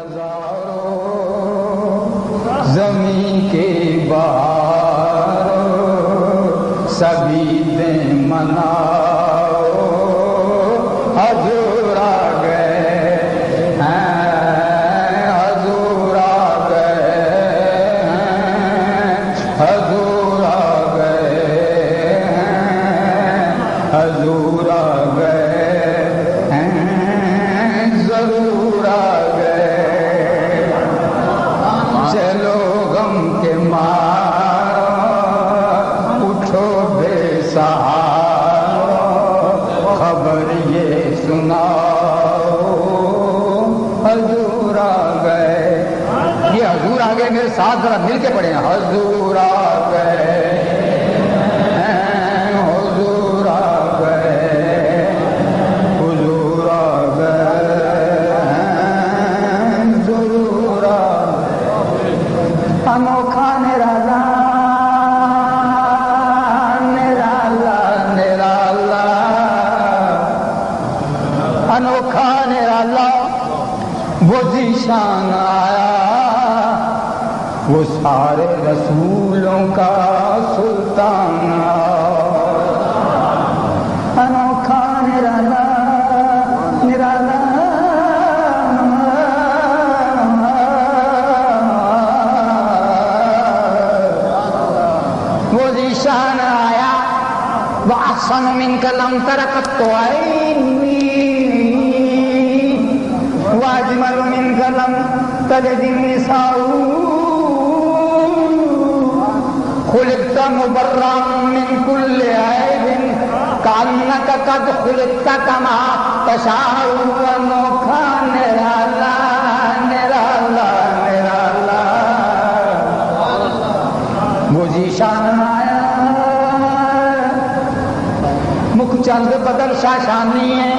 ہزاروں زمین کے بہاروں سبھی دن مناؤ حضور آ گئے ہیں حضور آ گئے ہیں حضور آ گئے ہیں حضور آ گئے ہیں ضرور آ گئے چلو غم کے مارو اٹھو بے سہارا خبر یہ سناؤ حضور آ گئے یہ حضور آ گئے میرے ساتھ ذرا مل کے پڑھیں حضور آ گئے حضور آ گئے حضور آ گئے ضرور آ گئے انوکھا نرالا نرالا نرالا انوکھا نرالا وہ ذیشان آیا وہ سارے رسولوں کا سلطان انوکھا نرالا نرالا وہ ذیشان آیا وہ احسن منک لم تر قط عینی واجمل منک لم تلد النساء خلقت مبرا من كل عیب کانک قد خلقت کما تشاء انوکھا نرالا نرالا نرالا وہ ذیشان آیا مکھ چند بدل شاشانی ہے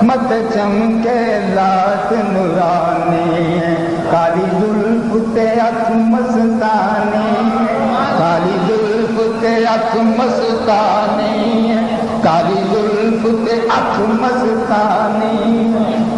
مت چمکے لات نورانی ہے کالی زلف تے اکھ مستانی کالی زلف تے اکھ مستانی کالی زلف تے اکھ مستانی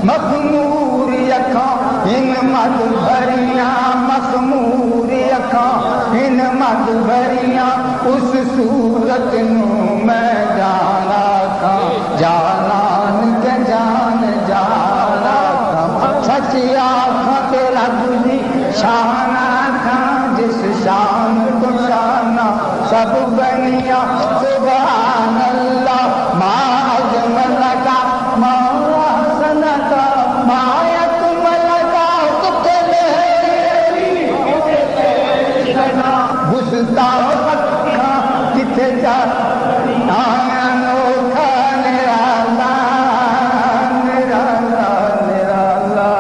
مخمور اکھاں ان مد بھریاں مخمور اکھاں ان مد بھریاں اس صورت نو میں جانا تھا جانان کے جان جانا تھا سچی آنکھاں تیرا بلی شانہ تھا جس شان کو شانہ سب بنیا سبحان اللہ ما اجمل کا ما احسن کا ما یکمل کا کتنے گستاخ کتنے جا انوکھا نرالا نرالا نرالا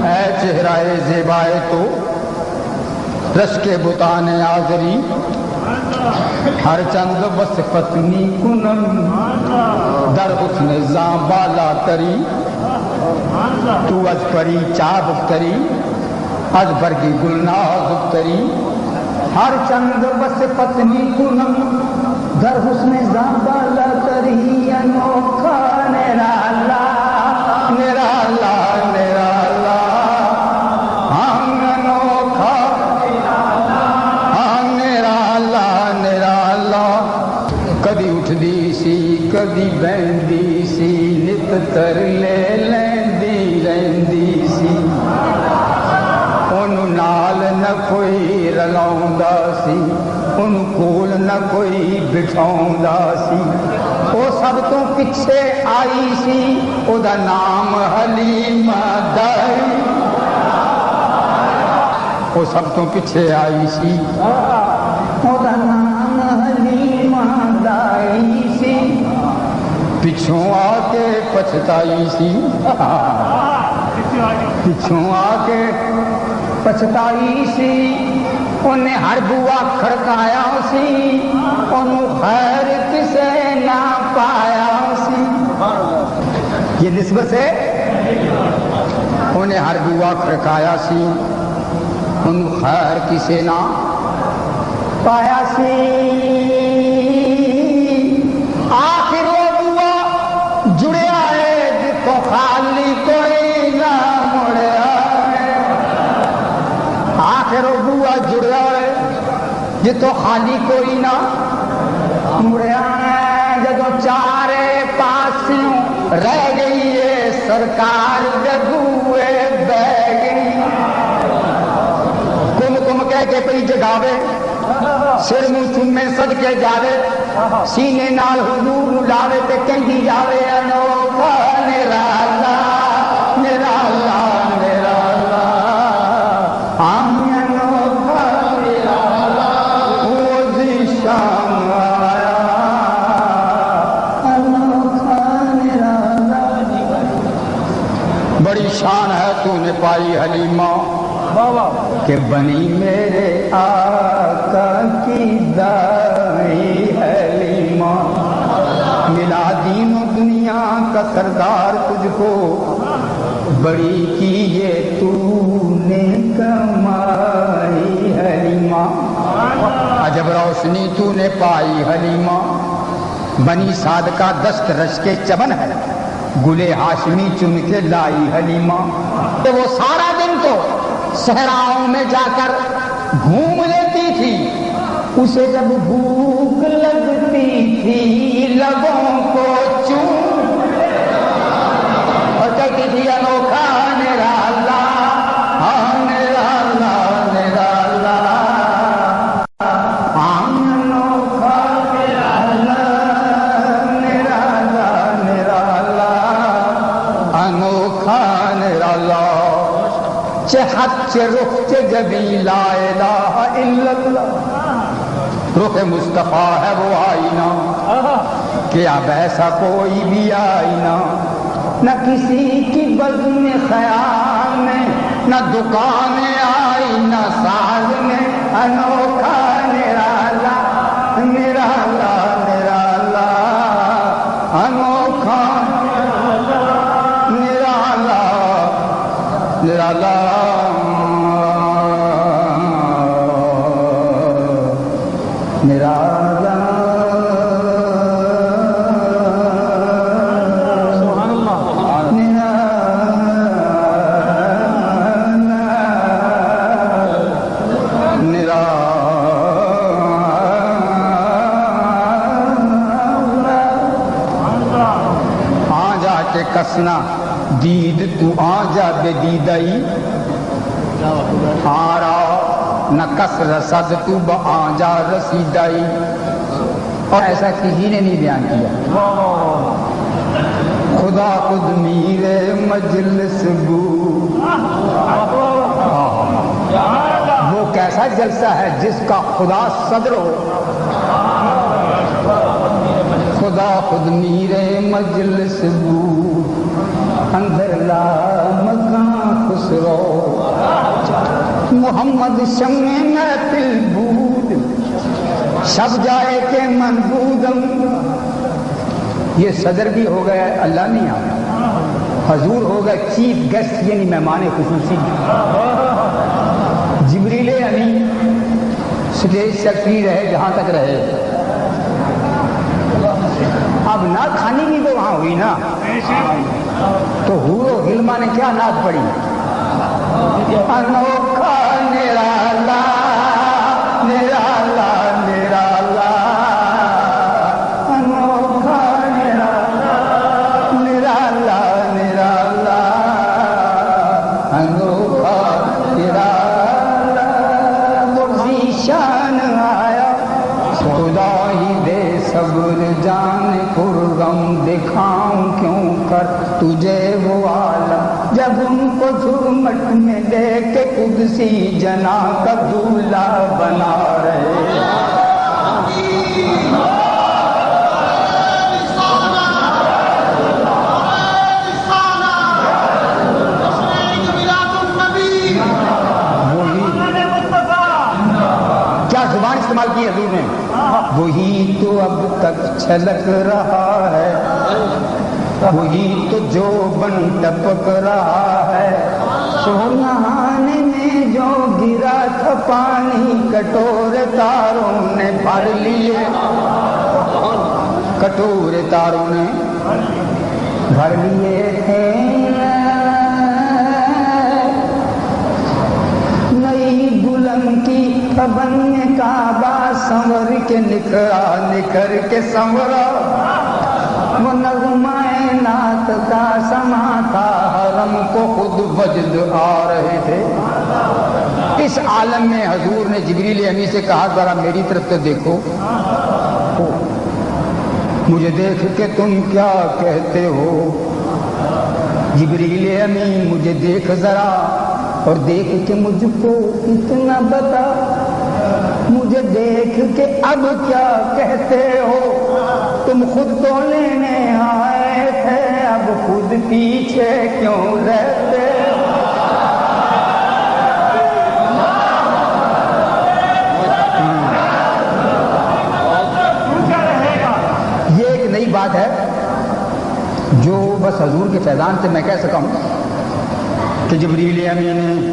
اے چہرہ زیبائے تو رش کے بتان آزری ہر چند بس پتنی کنم در حسن زاں بالا تری تو از پری چابک تری از برگی گلنازک تری ہر چند بس پتنی کنم در حسن زاں بالا تری انوکھا نرالا نرالا نرالا کدی اٹھدی سی کدی بہندی سی نت تر لے لیندی رہندی سی انہوں نال نہ کوئی رلاؤندا سی انہوں کول نہ کوئی بٹھاؤندا سی وہ سب تو پچھے آئی سی او دا نام حلیمہ دائی وہ سب تو پیچھے آئی سی او دا نام حلیمہ دائی سی پچھوں آ کے پچھتائی سی پچھوں آ کے پچھتائی سی انہیں ہر بوا کھڑکایا سی انہوں خیر کسے نہ پایا سی یہ نسبت ہے انہیں ہر بوا کھڑکایا سی انہوں خیر کسے نہ پایا سی آخر وہ بوا جڑیا ہے جتوں خیر یہ تو خالی کوئی نہ مڑیا جدو چارے پاسوں رہ گئی ہے سرکار جگوے بہ گئی کم کم کہہ کے پئی جگاوے سر منہ چومے صدقے جاوے سینے نال حضور نو لاوے تے کہندی جاوے انوکھا میرا اللہ میرا اللہ میرا اللہ انوکھا میرا اللہ وہ ذیشان آیا انوکھا میرا اللہ بڑی شان ہے تو نے پائی حلیمہ کہ بنی میرے آقا کی دائی حلیمہ ملا دین و دنیا کا سردار تجھ کو بڑی کی یہ تو نے کمائی حلیمہ عجب روشنی تو نے پائی حلیمہ بنی سعد کا دست رش کے چمن ہے گلے ہاشمی چن کے لائی حلیمہ کہ وہ سارا دن تو صحراؤں میں جا کر گھوم لیتی تھی اسے جب بھوک لگتی تھی لبوں کو چوم اور کہتی تھی انوکھا میرا اللہ ہاں میرا اللہ میرا اللہ ہاں انوکھا میرا اللہ میرا اللہ میرا اللہ انوکھا میرا اللہ حق چے رخ چے جبی لا الہ الا اللہ رخ مصطفیٰ ہے وہ آئینہ کہ اب ایسا کوئی بھی آئینہ نہ کسی کی بزم خیال میں نہ دکان آئی نہ ساز میں انوکھا میرا اللہ میرا اللہ میرا اللہ انوکھا میرا اللہ میرا اللہ میرا سبحان اللہ میرا آ جا کے کسنا دید تو آ جا بے دیدائی آرا نہ کس رسد تو بآجا رسیدائی اور ایسا کسی نے نہیں بیان کیا خدا خود میرے مجلس بو وہ کیسا جلسہ ہے جس کا خدا صدر ہو خدا خود میرے مجلس بو اندر لا مکان خسرو محمد شمع محفل بود شب جائے کے منبودم یہ صدر بھی ہو گیا اللہ نہیں آیا حضور ہو گئے چیف گیسٹ یعنی مہمان خصوصی جبریل امین اسٹیج سیکرٹری رہے جہاں تک رہے اب نعت خانی بھی تو وہاں ہوئی نا تو حور و غلما نے کیا نعت پڑھی انوکھا میرا اللہ میرا اللہ میرا اللہ انوکھا میرا اللہ میرا اللہ میرا اللہ انوکھا میرا اللہ مرضی شان آیا خدا ہی دے صبر جان خرم دکھاؤں کیوں کر تجھے وہ عالم جب ان کو ظلمت میں دے کے قدسی جنا کا دولہا بنا رہے کیا زبان استعمال کی حضور نے وہی تو اب تک چھلک رہا ہے وہی تو جو بن ٹپک رہا ہے سونہانے میں جو گرا تھا پانی کٹورے تاروں نے بھر لیے کٹورے تاروں نے بھر لیے تھے نئی بلند کی بن کعبہ سنور کے نکھر کے سنورا، وہ نغمہ نعت کا سما تھا، حرم کو خود وجد آ رہے تھے۔ اس عالم میں حضور نے جبریل امی سے کہا ذرا میری طرف تو دیکھو، مجھے دیکھ کے تم کیا کہتے ہو؟ جبریل امی مجھے دیکھ ذرا اور دیکھ کے مجھ کو اتنا بتا، مجھے دیکھ کے اب کیا کہتے ہو؟ تم خود تو لینے آئے تھے، اب خود پیچھے کیوں رہتے؟ یہ ایک نئی بات ہے جو بس حضور کے فیضان سے میں کہہ سکا ہوں کہ جبریل امین نے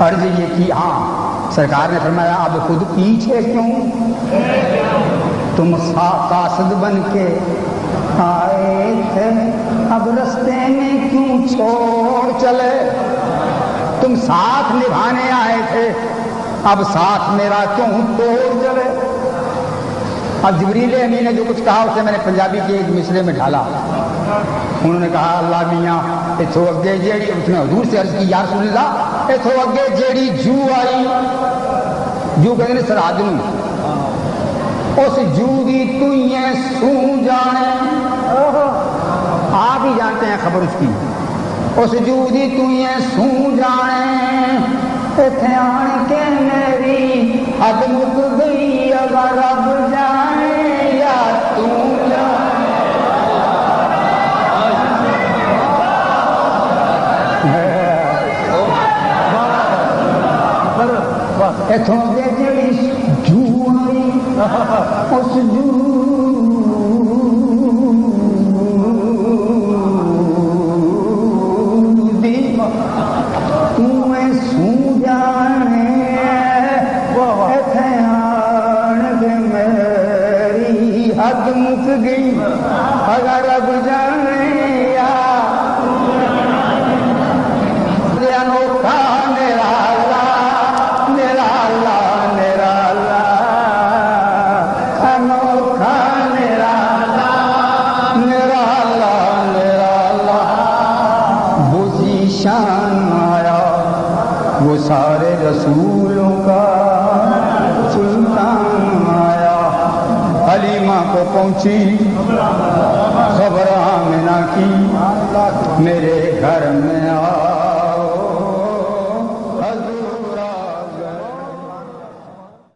عرض یہ کی، ہاں سرکار نے فرمایا اب خود پیچھے کیوں؟ تم قاصد بن کے آئے تھے، اب رستے میں کیوں چھوڑ چلے؟ تم ساتھ نبھانے آئے تھے، اب ساتھ میرا کیوں توڑ چلے؟ اب جبریل امین نے جو کچھ کہا اسے میں نے پنجابی کے ایک مصرے میں ڈھالا۔ انہوں نے کہا اللہ میاں اتھو اگے جیڑی، اس نے حضور سے عرض کی یا رسول اللہ اتھو اگے جیڑی جو آئی، جو کہتے ہیں سرحد نوں، اس جو دی تُوئیں سو جانے، آپ ہی جانتے ہیں خبر اس کی، اس جو دی تُوئیں سو جانے، اتھے آن کے میری حد مک گئی، اگر رب جانے یا تو جانے۔ اتھوں دے جڑی جو آئی، اس جو دی تُوئیں سو جانے، اتھے آن کے میری حد مک گئی، اگر رب جانے یا انوکھا میرا وہ سارے رسولوں کا سلطان آیا، حلیمہ کو پہنچی خبر آمنہ کی، میرے گھر میں آ